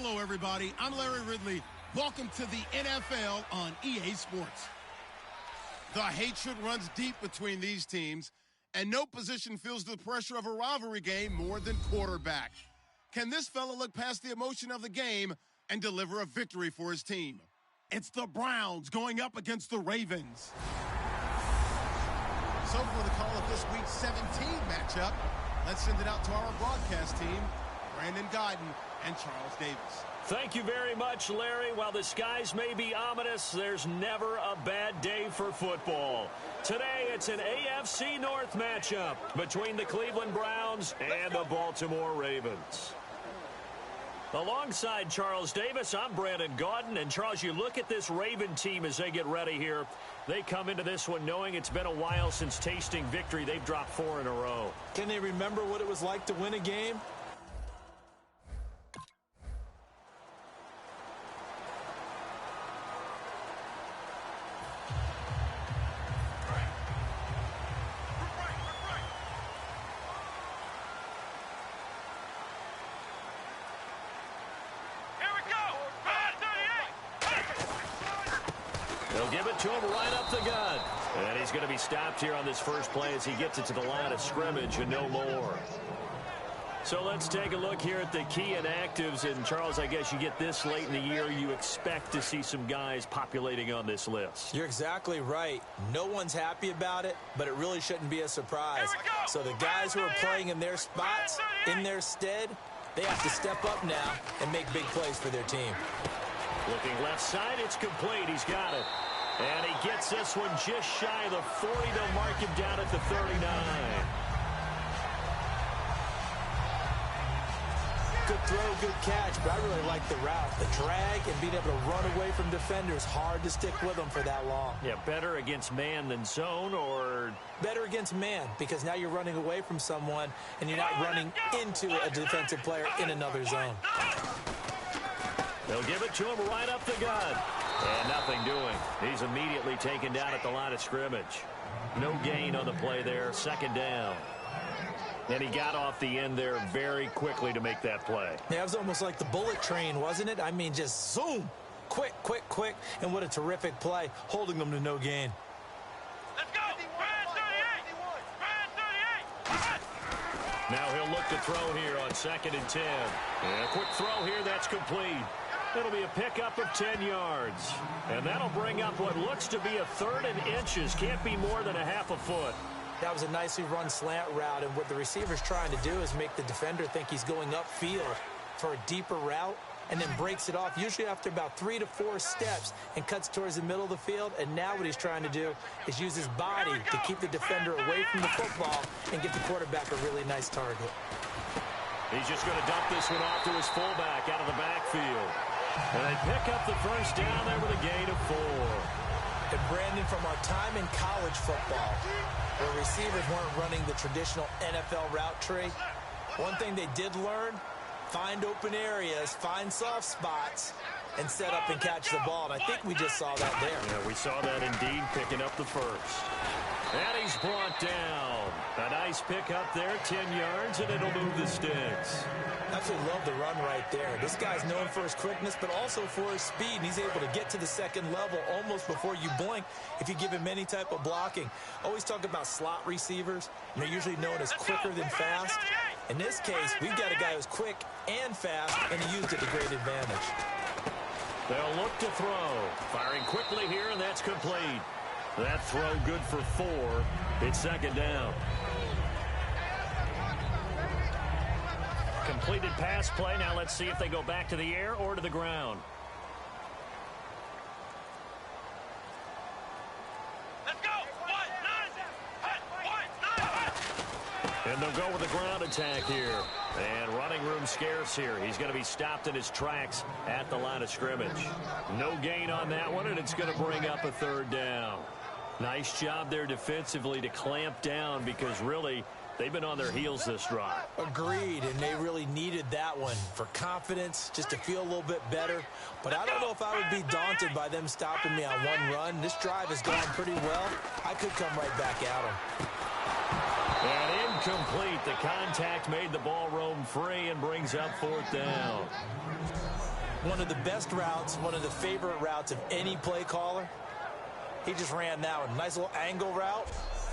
Hello, everybody. I'm Larry Ridley. Welcome to the NFL on EA Sports. The hatred runs deep between these teams, and no position feels the pressure of a rivalry game more than quarterback. Can this fella look past the emotion of the game and deliver a victory for his team? It's the Browns going up against the Ravens. So for the call of this week's 17 matchup, let's send it out to our broadcast team, Brandon Godden and Charles Davis. Thank you very much, Larry. While the skies may be ominous, there's never a bad day for football. Today, it's an AFC North matchup between the Cleveland Browns and the Baltimore Ravens. Alongside Charles Davis, I'm Brandon Godden. And, Charles, you look at this Raven team as they get ready here. They come into this one knowing it's been a while since tasting victory. They've dropped 4 in a row. Can they remember what it was like to win a game? They'll give it to him right up the gut. And he's going to be stopped here on this first play as he gets it to the line of scrimmage and no more. So let's take a look here at the key inactives. And, Charles, I guess you get this late in the year, you expect to see some guys populating on this list. You're exactly right. No one's happy about it, but it really shouldn't be a surprise. So the guys who are playing in their spots, in their stead, they have to step up now and make big plays for their team. Looking left side, it's complete. He's got it. And he gets this one just shy of the 40. They'll mark him down at the 39. Good throw, good catch, but I really like the route. The drag and being able to run away from defenders, hard to stick with them for that long. Yeah, better against man than zone, or? Better against man, because now you're running away from someone and you're not running into a defensive player in another zone. They'll give it to him right up the gut. And nothing doing. He's immediately taken down at the line of scrimmage. No gain on the play there. Second down. And he got off the end there very quickly to make that play. Yeah, it was almost like the bullet train, wasn't it? I mean, just zoom. Quick, quick, quick. And what a terrific play, holding them to no gain. Let's go. Brand 38. Brand 38. Now he'll look to throw here on 2nd and 10. And a quick throw here. That's complete. It'll be a pickup of 10 yards. And that'll bring up what looks to be a 3rd and inches. Can't be more than a half a foot. That was a nicely run slant route, and what the receiver's trying to do is make the defender think he's going upfield for a deeper route, and then breaks it off, usually after about 3 to 4 steps, and cuts towards the middle of the field. And now what he's trying to do is use his body to keep the defender away from the football and give the quarterback a really nice target. He's just going to dump this one off to his fullback out of the backfield. And they pick up the first down there with a gain of 4. And, Brandon, from our time in college football, where receivers weren't running the traditional NFL route tree, one thing they did learn, find open areas, find soft spots, and set up and catch the ball. And I think we just saw that there. Yeah, we saw that indeed, picking up the first. And he's brought down. A nice pick up there, 10 yards, and it'll move the sticks. Absolutely love the run right there. This guy's known for his quickness, but also for his speed. And he's able to get to the second level almost before you blink if you give him any type of blocking. Always talk about slot receivers, and they're usually known as quicker than fast. In this case, we've got a guy who's quick and fast, and he used it to great advantage. They'll look to throw. Firing quickly here, and that's complete. That throw good for 4. It's 2nd down. Completed pass play. Now let's see if they go back to the air or to the ground. Let's go. 1-9. And they'll go with the ground attack here. And running room scarce here. He's going to be stopped in his tracks at the line of scrimmage. No gain on that one, and it's going to bring up a 3rd down. Nice job there defensively to clamp down, because really they've been on their heels this drive. Agreed, and they really needed that one for confidence, just to feel a little bit better. But I don't know if I would be daunted by them stopping me on one run. This drive has gone pretty well. I could come right back at them. And Incomplete. The contact made the ball roam free and brings up 4th down. One of the best routes, one of the favorite routes of any play caller. He just ran that one. Nice little angle route.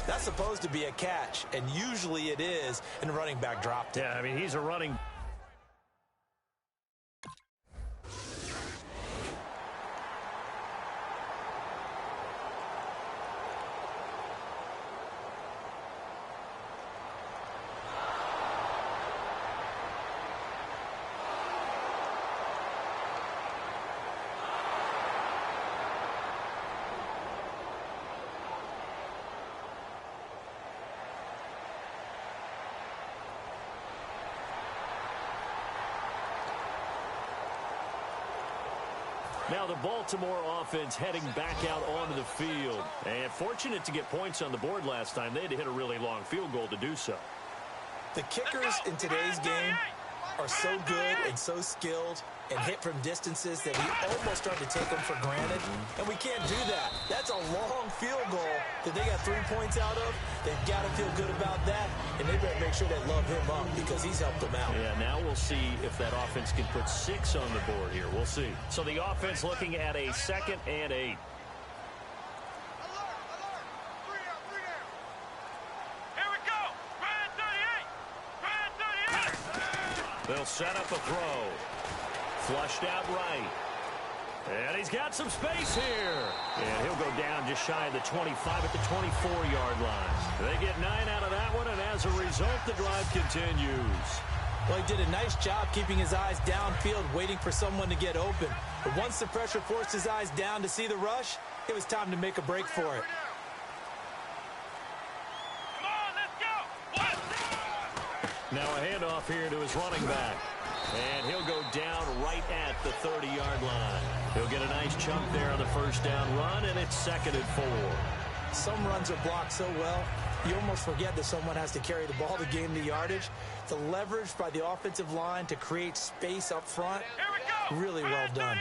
That's supposed to be a catch, and usually it is, and the running back dropped it. Yeah, I mean, he's a running... Now the Baltimore offense heading back out onto the field. And fortunate to get points on the board last time. They had to hit a really long field goal to do so. The kickers in today's game are so good and so skilled and hit from distances that we almost start to take them for granted. And we can't do that. That's a long field goal that they got 3 points out of. They've got to feel good about that, and they better make sure they love him up because he's helped them out. Yeah, now we'll see if that offense can put 6 on the board here. We'll see. So the offense looking at a 2nd and 8. They'll set up a throw. Flushed out right. And he's got some space here. And he'll go down just shy of the 25 at the 24-yard line. They get 9 out of that one, and as a result, the drive continues. Well, he did a nice job keeping his eyes downfield, waiting for someone to get open. But once the pressure forced his eyes down to see the rush, it was time to make a break for it. Now a handoff here to his running back. And he'll go down right at the 30-yard line. He'll get a nice chunk there on the first down run, and it's 2nd and 4. Some runs are blocked so well, you almost forget that someone has to carry the ball to gain the yardage. The leverage by the offensive line to create space up front, really well done.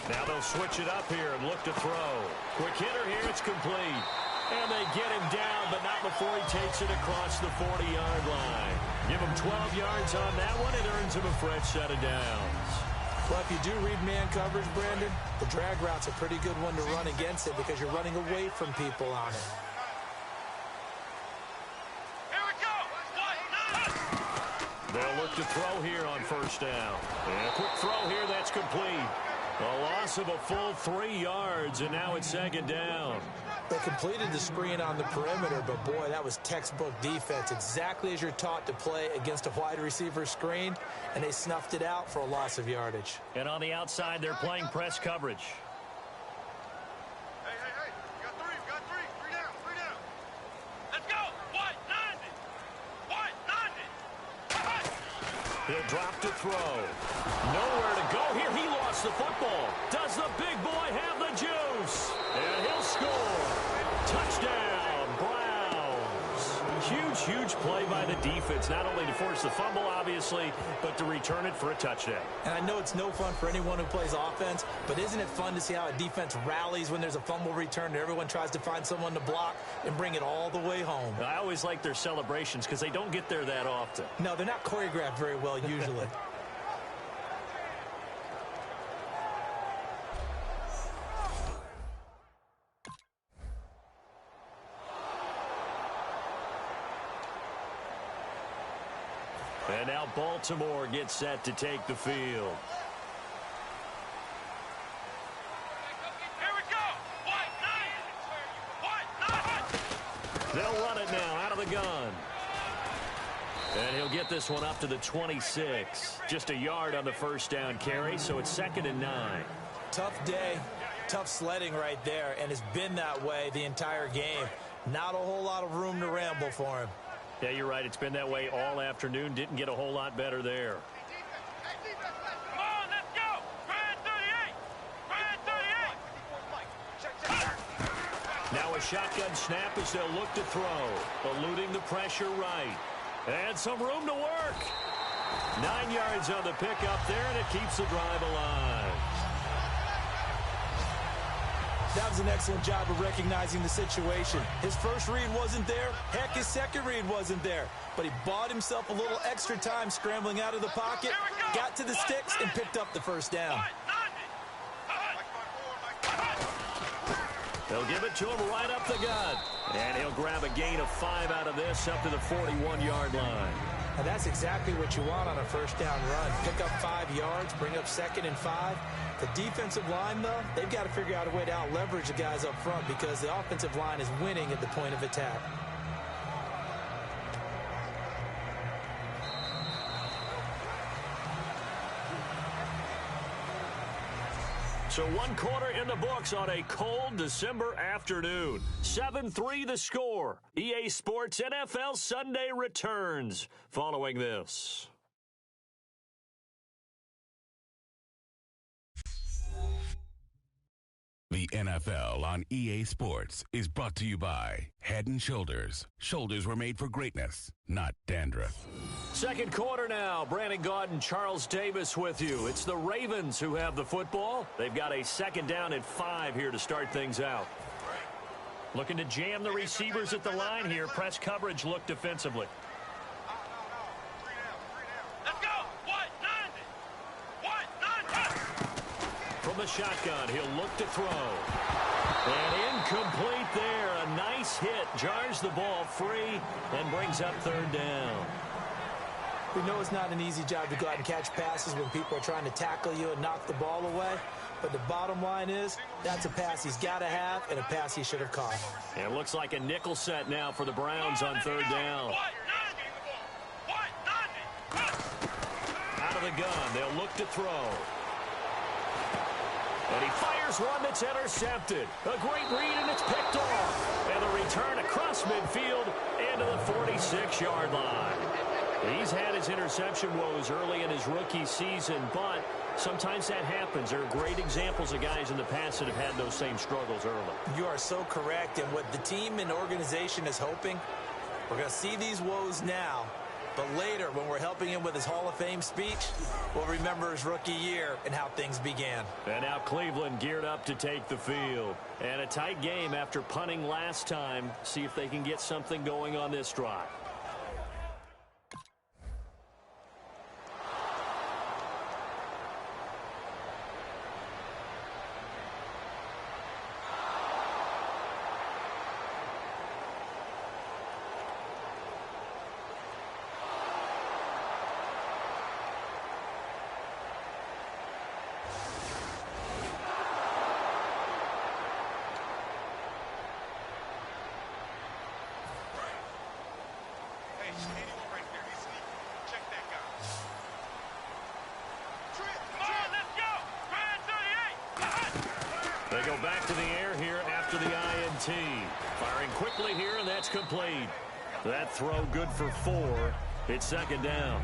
Now they'll switch it up here and look to throw. Quick hitter here, it's complete. And they get him down, but not before he takes it across the 40-yard line. Give him 12 yards on that one. It earns him a fresh set of downs. Well, if you do read man coverage, Brandon, the drag route's a pretty good one to run against it because you're running away from people on it. Here we go. They'll look to throw here on first down. And a quick throw here, that's complete. A loss of a full 3 yards, and now it's 2nd down. They completed the screen on the perimeter, but boy, that was textbook defense. Exactly as you're taught to play against a wide receiver screen, and they snuffed it out for a loss of yardage. And on the outside, they're playing press coverage. Hey, you got 3, you got 3. 3 down, 3 down. Let's go. White, 90. He'll drop to throw. Nowhere to go here. He lost the football. Does the big boy have the juice? And he'll score. Touchdown, Browns. Huge play by the defense, not only to force the fumble, obviously, but to return it for a touchdown. And I know it's no fun for anyone who plays offense, but isn't it fun to see how a defense rallies when there's a fumble return and everyone tries to find someone to block and bring it all the way home? I always like their celebrations because they don't get there that often. No, they're not choreographed very well usually. And now Baltimore gets set to take the field. Here we go. White, 90. They'll run it now out of the gun. And he'll get this one up to the 26. Just a yard on the first down carry, so it's 2nd and 9. Tough day, tough sledding right there, and it's been that way the entire game. Not a whole lot of room to ramble for him. Yeah, you're right. It's been that way all afternoon. Didn't get a whole lot better there. Come on, let's go. Brand 38. Now a shotgun snap as they'll look to throw. Eluding the pressure right. And some room to work. 9 yards on the pickup there, and it keeps the drive alive. That was an excellent job of recognizing the situation. His first read wasn't there. Heck, his second read wasn't there. But he bought himself a little extra time scrambling out of the pocket, got to the sticks, and picked up the first down. They'll give it to him right up the gut. And he'll grab a gain of 5 out of this up to the 41-yard line. And that's exactly what you want on a first down run. Pick up 5 yards, bring up 2nd and 5. The defensive line, though, they've got to figure out a way to out-leverage the guys up front because the offensive line is winning at the point of attack. So 1 quarter in the books on a cold December afternoon. 7-3 the score. EA Sports NFL Sunday returns following this. The NFL on EA Sports is brought to you by Head & Shoulders. Shoulders were made for greatness, not dandruff. Second quarter now. Brandon Gaudin and Charles Davis with you. It's the Ravens who have the football. They've got a 2nd down and 5 here to start things out. Looking to jam the receivers at the line here. Press coverage look defensively. Let's go. What? 90. From the shotgun, he'll look to throw. And incomplete there. A nice hit. Jars the ball free and brings up 3rd down. We know it's not an easy job to go out and catch passes when people are trying to tackle you and knock the ball away. But the bottom line is, that's a pass he's got to have and a pass he should have caught. It looks like a nickel set now for the Browns on 3rd down. Out of the gun, they'll look to throw. And he fires one that's intercepted. A great read, and it's picked off. And the return across midfield into the 46-yard line. He's had his interception woes early in his rookie season, but sometimes that happens. There are great examples of guys in the past that have had those same struggles early. You are so correct, and what the team and organization is hoping, we're going to see these woes now, but later when we're helping him with his Hall of Fame speech, we'll remember his rookie year and how things began. And now Cleveland geared up to take the field. And a tight game after punting last time. See if they can get something going on this drive. They go back to the air here after the INT. Firing quickly here, and that's complete. That throw good for 4. It's 2nd down.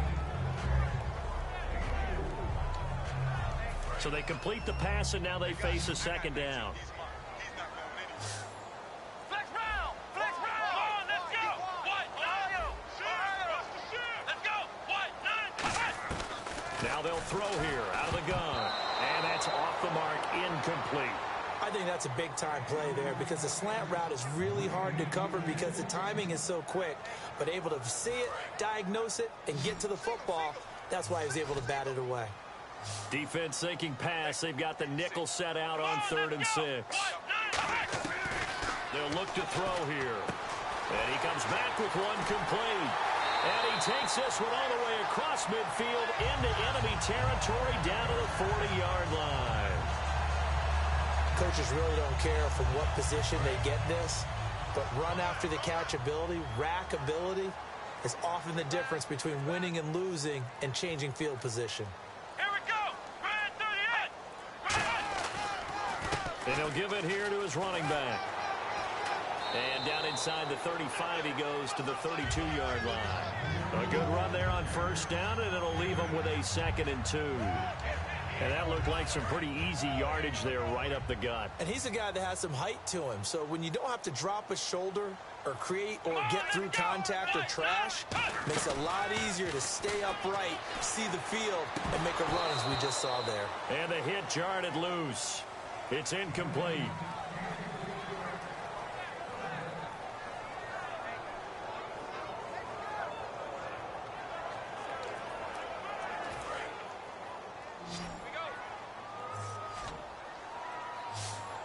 So they complete the pass, and now they face a 2nd down. Flex round. Come on, let's go. What? Let's go. What? Now they'll throw here out of the gun. And that's off the mark, incomplete. I think that's a big-time play there because the slant route is really hard to cover because the timing is so quick. But able to see it, diagnose it, and get to the football, that's why he was able to bat it away. Defense thinking pass. They've got the nickel set out on 3rd and 6. They'll look to throw here. And he comes back with one complete. And he takes this one all the way across midfield into enemy territory down to the 40-yard line. Coaches really don't care from what position they get this, but run after the catch ability, rack ability, is often the difference between winning and losing and changing field position. Here we go. Red 38. And he'll give it here to his running back. And down inside the 35, he goes to the 32-yard line. A good run there on 1st down, and it'll leave him with a 2nd and 2. And that looked like some pretty easy yardage there right up the gut. And he's a guy that has some height to him. So when you don't have to drop a shoulder or create or get through contact or trash, makes it a lot easier to stay upright, see the field, and make a run as we just saw there. And the hit jarred it loose. It's incomplete.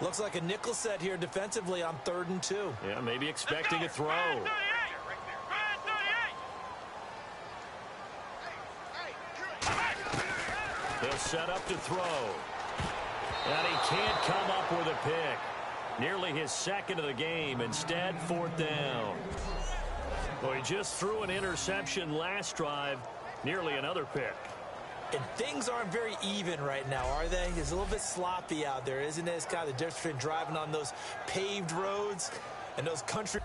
Looks like a nickel set here defensively on 3rd and 2. Yeah, maybe expecting a throw. He'll set up to throw. And he can't come up with a pick. Nearly his 2nd of the game. Instead, 4th down. Well, he just threw an interception last drive. Nearly another pick. And things aren't very even right now, are they? It's a little bit sloppy out there, isn't it? It's kind of the difference between driving on those paved roads and those country.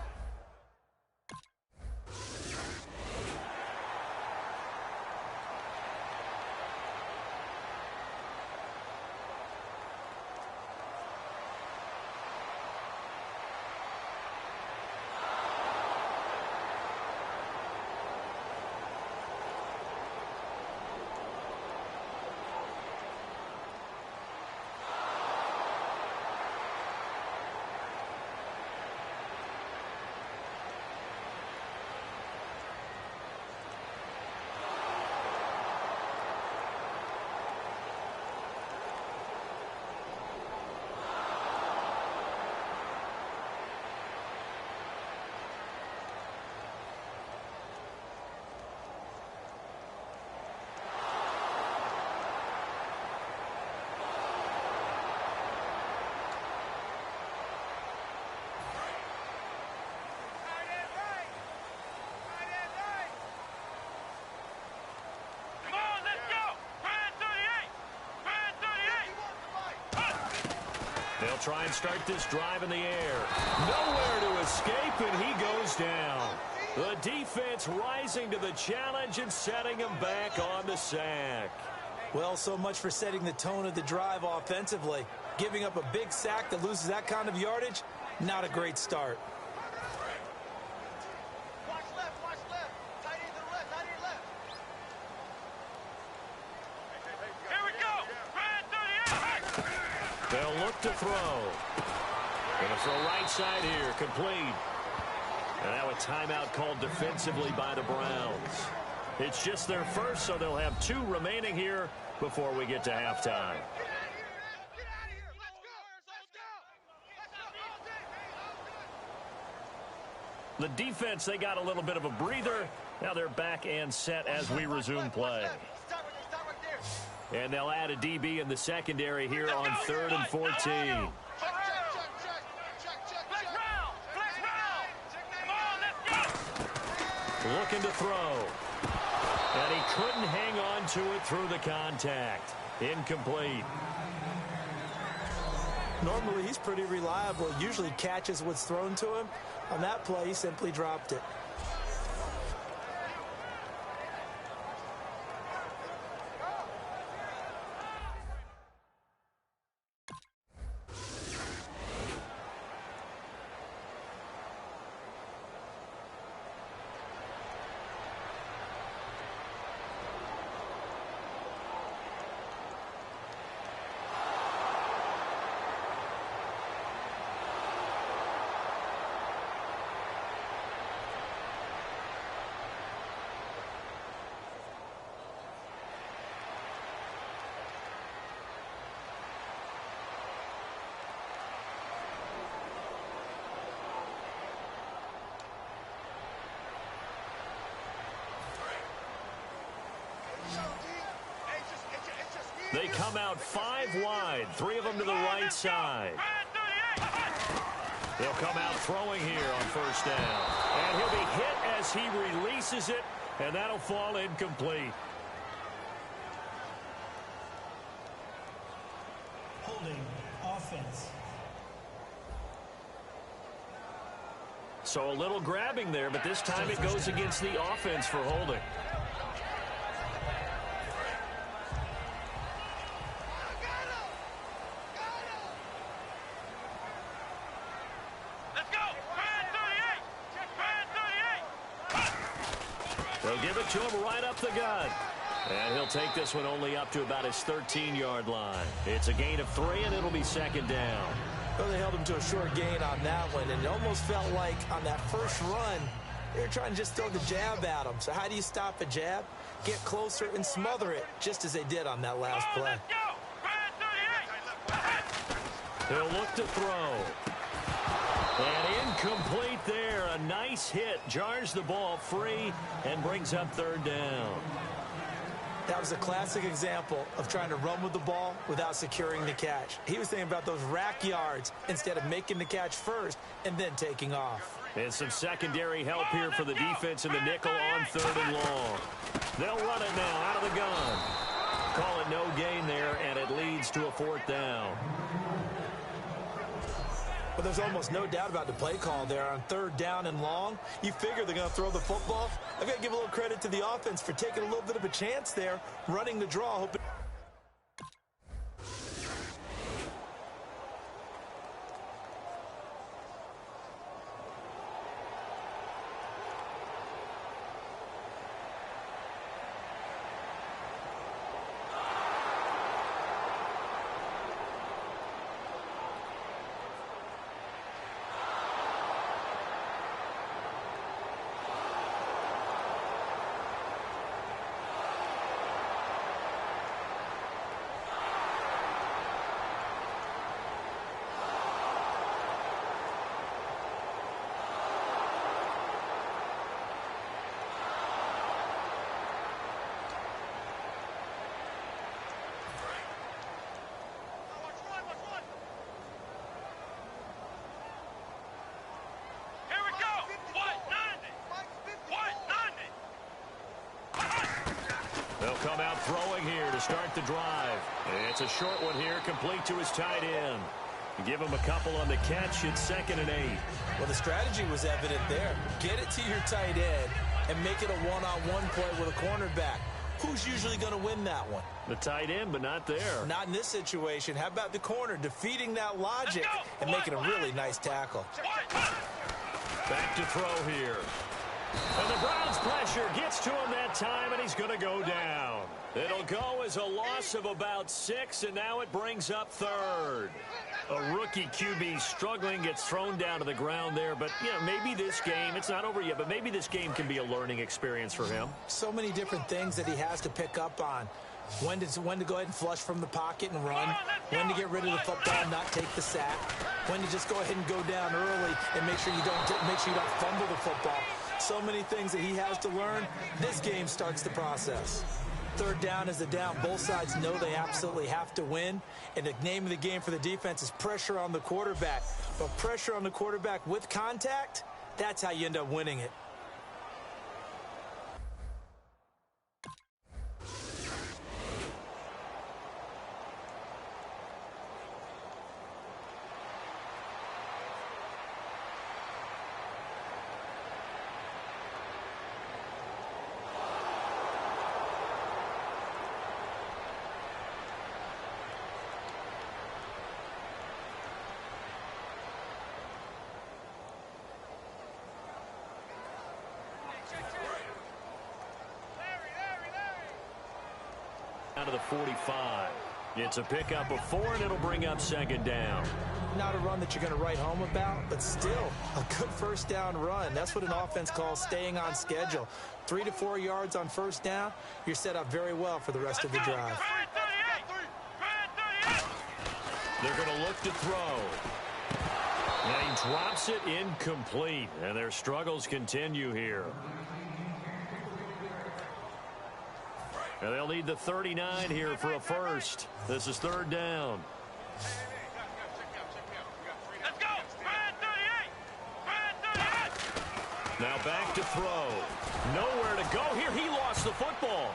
They'll try and start this drive in the air. Nowhere to escape, and he goes down. The defense rising to the challenge and setting him back on the sack. Well, so much for setting the tone of the drive offensively. Giving up a big sack that loses that kind of yardage, not a great start. Watch left. Tight end to the left, tight end left. Here we go. They'll look to throw. Gonna throw right side here, complete. And now a timeout called defensively by the Browns. It's just their first, so they'll have 2 remaining here before we get to halftime. The defense, they got a little bit of a breather. Now they're back and set as we resume play. And they'll add a DB in the secondary here on 3rd and 14. Looking to throw. And he couldn't hang on to it through the contact. Incomplete. Normally, he's pretty reliable. Usually catches what's thrown to him. On that play, he simply dropped it. They come out 5 wide, 3 of them to the right side. They'll come out throwing here on 1st down. And he'll be hit as he releases it, and that'll fall incomplete. Holding offense. So a little grabbing there, but this time it goes against the offense for holding. They'll give it to him right up the gut. And he'll take this one only up to about his 13-yard line. It's a gain of 3, and it'll be 2nd down. Well, they held him to a short gain on that one, and it almost felt like on that first run, they were trying to just throw the jab at him. So how do you stop a jab? Get closer and smother it, just as they did on that last play. He'll look to throw. And incomplete there. A nice hit. Jars the ball free and brings up third down. That was a classic example of trying to run with the ball without securing the catch. He was thinking about those rack yards instead of making the catch first and then taking off. And some secondary help here for the defense in the nickel on third and long. They'll run it now out of the gun. Call it no gain there, and it leads to a fourth down. But there's almost no doubt about the play call there on third down and long. You figure they're going to throw the football. I've got to give a little credit to the offense for taking a little bit of a chance there, running the draw, hoping. They'll come out throwing here to start the drive. It's a short one here, complete to his tight end. Give him a couple on the catch. It's 2nd and 8. Well, the strategy was evident there. Get it to your tight end and make it a one-on-one play with a cornerback. Who's usually going to win that one? The tight end, but not there. Not in this situation. How about the corner defeating that logic and making a really nice tackle? Back to throw here. And the Browns' pressure gets to him that time, and he's going to go down. It'll go as a loss of about 6, and now it brings up third. A rookie QB struggling, gets thrown down to the ground there. But, you know, maybe this game, it's not over yet, but maybe this game can be a learning experience for him. So many different things that he has to pick up on. When to go ahead and flush from the pocket and run. When to get rid of the football and not take the sack. When to just go ahead and go down early and make sure you don't fumble the football. So many things that he has to learn. This game starts the process. Third down is a down. Both sides know they absolutely have to win. And the name of the game for the defense is pressure on the quarterback. But pressure on the quarterback with contact, that's how you end up winning it. Out of the 45. It's a pickup of 4, and it'll bring up 2nd down. Not a run that you're going to write home about, but still a good first down run. That's what an offense calls staying on schedule. 3 to 4 yards on first down, you're set up very well for the rest of the drive. They're going to look to throw. And he drops it incomplete, and their struggles continue here. And they'll need the 39 here for a first. This is 3rd down. Let's go! Red 38! Now back to throw. Nowhere to go here. He lost the football.